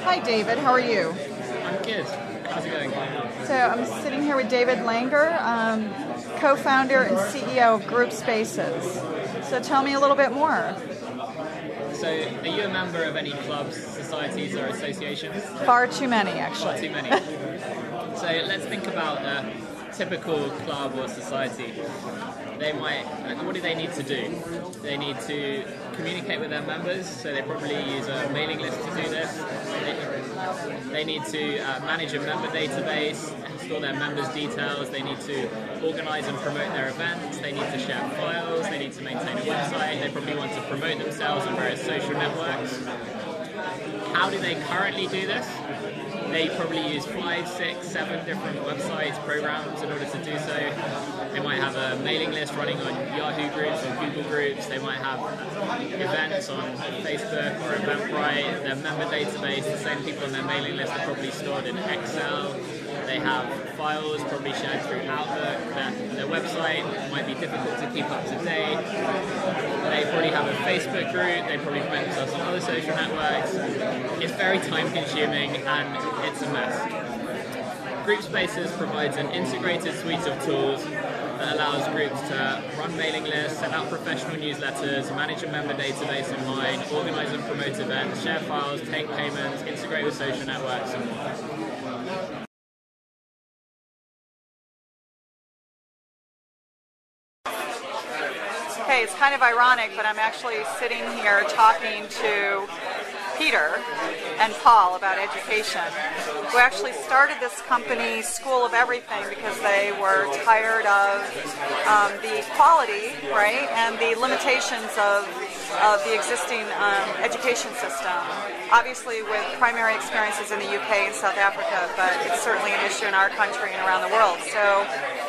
Hi, David. How are you? I'm good. How's it going? So I'm sitting here with David Langer, co-founder and CEO of GroupSpaces. So tell me a little bit more. So, are you a member of any clubs, societies, or associations? Far too many, actually. Far too many. So let's think about a typical club or society. What do they need to do? They need to communicate with their members, so they probably use a mailing list to do this. They need to manage a member database, store their members' details. They need to organize and promote their events. They need to share files. They need to maintain a website. They probably want to promote themselves on various social networks. How do they currently do this? They probably use 5, 6, 7 different websites, programs in order to do so. They might have a mailing list running on Yahoo groups or Google groups. They might have events on Facebook or Eventbrite. Their member database, the same people on their mailing list are probably stored in Excel. They have files probably shared through Outlook. Their website might be difficult to keep up to date. They probably have a Facebook group. They probably promote themselves on other social networks. It's very time consuming and it's a mess. GroupSpaces provides an integrated suite of tools that allows groups to run mailing lists, send out professional newsletters, manage a member database online, organize and promote events, share files, take payments, integrate with social networks and more. Okay, it's kind of ironic, but I'm actually sitting here talking to Peter and Paul about education, who actually started this company, School of Everything, because they were tired of the quality, right, and the limitations of the existing education system. Obviously with primary experiences in the UK and South Africa, but it's certainly an issue in our country and around the world. So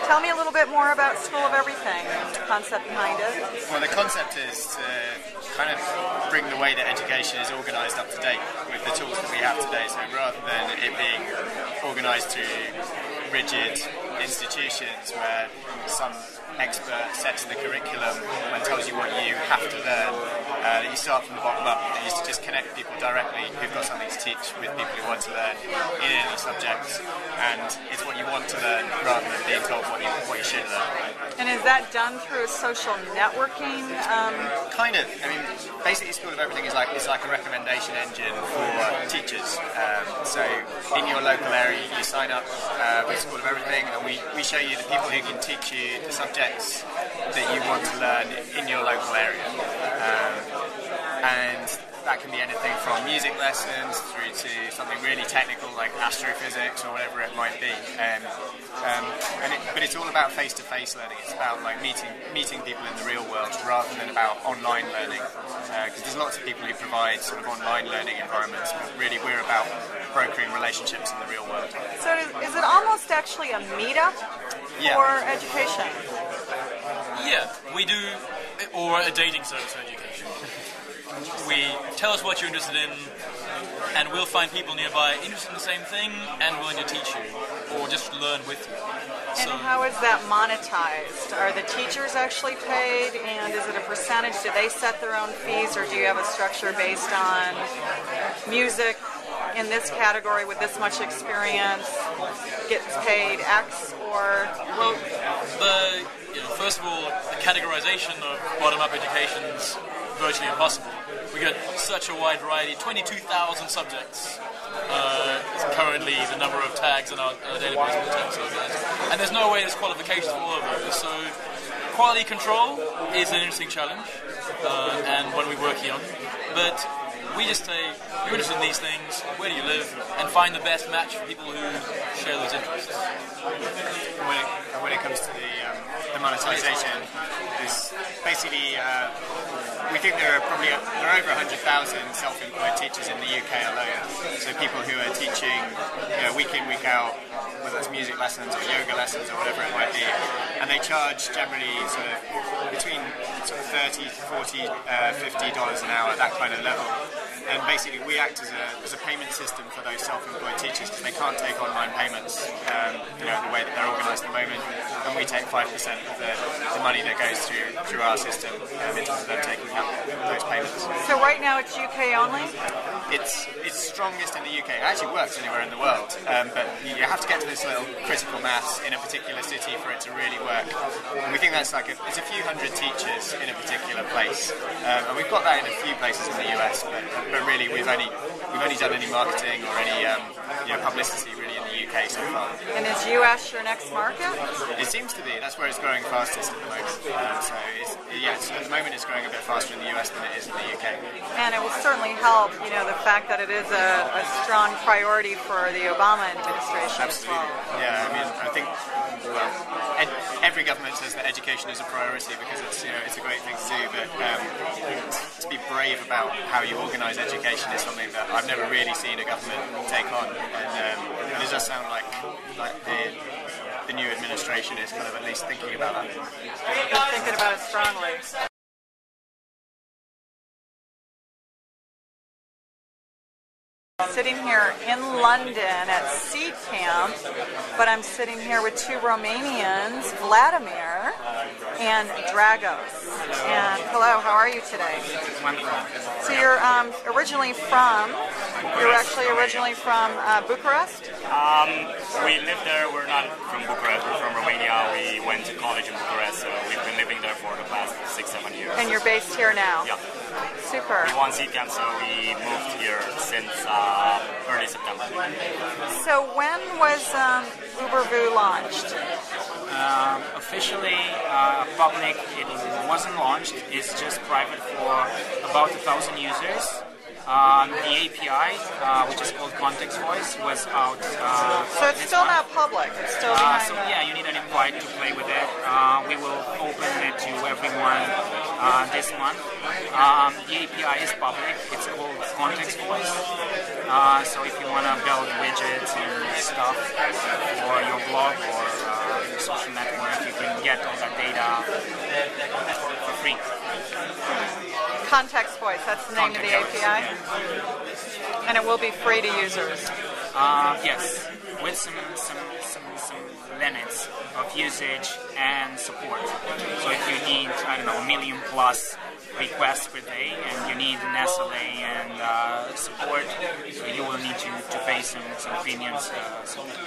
tell me a little bit more about School of Everything, the concept behind it. Well, the concept is to kind of bring the way that education is organised up to date with the tools that we have today. So rather than it being organised through rigid institutions where some expert sets the curriculum and tells you what you have to learn, that you start from the bottom up and you just connect people directly who've got something to teach with people who want to learn in any subject, and it's what you want to learn rather than being told what you should learn. And is that done through social networking? Kind of. I mean, basically School of Everything is like a recommendation engine for teachers. So in your local area you sign up with School of Everything and we show you the people who can teach you the subjects that you want to learn in your local area. And that can be anything from music lessons through to something really technical like astrophysics or whatever it might be. But it's all about face-to-face learning. It's about like meeting people in the real world rather than about online learning. Because there's lots of people who provide sort of online learning environments, but really we're about brokering relationships in the real world. So is it almost actually a meetup for education? Yeah, we do, or a dating service for education. We tell us what you're interested in, and we'll find people nearby interested in the same thing and willing to teach you, or just learn with you. And how is that monetized? Are the teachers actually paid, and is it a percentage? Do they set their own fees, or do you have a structure based on music in this category with this much experience gets paid X, or? Well, first of all, the categorization of bottom-up education is virtually impossible. We get such a wide variety, 22,000 subjects is currently the number of tags in our database with tags like that. And there's no way there's qualifications for all of those. So quality control is an interesting challenge and one we're working on. But we just say, you're interested in these things, where do you live, and find the best match for people who share those interests. When it comes to the monetization, is basically we think there are over 100,000 self-employed teachers in the UK alone. So people who are teaching week in, week out, whether it's music lessons or yoga lessons or whatever it might be, and they charge generally sort of between $30, $40, $50 an hour, that kind of level. And basically we act as a payment system for those self-employed teachers because they can't take online payments the way that they're organised at the moment, and we take 5% of the money that goes through our system in terms of them taking up those payments. So right now it's UK only? it's strongest in the UK. It actually works anywhere in the world, but you have to get to this little critical mass in a particular city for it to really work. And we think that's like it's a few hundred teachers in a particular place, and we've got that in a few places in the US, but really we've only done any marketing or any publicity really in the UK so far. And is US your next market? It seems to be. That's where it's growing fastest at the moment. So at the moment it's growing a bit faster in the US than it is in the UK. And it will certainly help, the fact that it is a strong priority for the Obama administration. Absolutely. As well. Yeah, I mean, I think every government says that education is a priority because it's a great thing to do, but to be brave about how you organise education is something that I've never really seen a government take on, and it does sound like the new administration is kind of at least thinking about that. Thinking about it strongly. Sitting here in London at Seedcamp, but I'm sitting here with two Romanians, Vladimir and Dragos. And hello, how are you today? So you're actually originally from Bucharest? We live there. We're not from Bucharest. We're from Romania. We went to college in Bucharest, so we've been living there for the past 6-7 years. And you're based here now? Yeah. Super. We won Seedcamp, so we moved here since early September. So when was UberVu launched? Officially, public, it wasn't launched. It's just private for about 1,000 users. The API, which is called Context Voice, was out. So it's still not public. It's still behind. Yeah, you need an invite to play with it. We will open it to everyone this month. The API is public. It's called Context Voice. So if you want to build widgets and stuff for your blog or your social network, you can get all that data for free. Context Voice, that's the name of the API? And it will be free to users? Yes, with some limits of usage and support. So if you need, a million plus requests per day and you need an SLA and support, you will need to pay some premiums.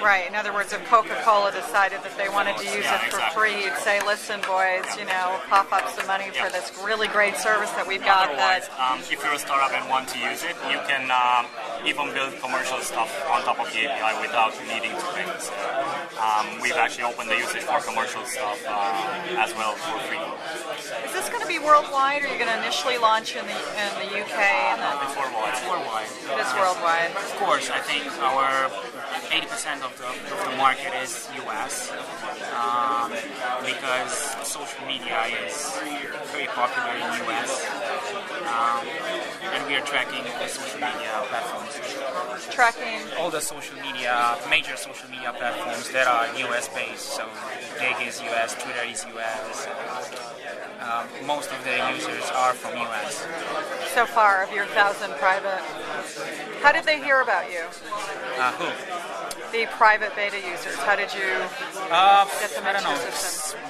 Right, in other words, if Coca-Cola decided that they wanted to use it for free, you'd say, listen boys, cough up some money for this really great service that we've got. Otherwise, if you're a startup and want to use it, you can even build commercial stuff on top of the API without needing to pay. So, we've actually opened the usage for commercial stuff as well for free. Is this going to be worldwide, or are you going to initially launch in the UK? It's worldwide. It's worldwide. It is worldwide. Of course, I think our 80% of the market is US because social media is very popular in US, and we are tracking the social media platforms. Tracking all the major social media platforms that are US based. So Gig is US, Twitter is US. Most of the users are from US. So far, of your 1,000 private, how did they hear about you? Who? The private beta users. How did you get them into your system?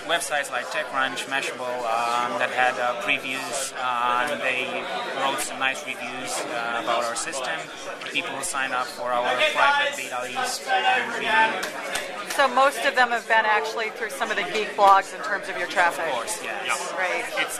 Websites like TechCrunch, Mashable that had previews. They wrote some nice reviews about our system. People signed up for our private beta list. So most of them have been actually through some of the geek blogs in terms of your traffic. Of course, yeah. Great. It's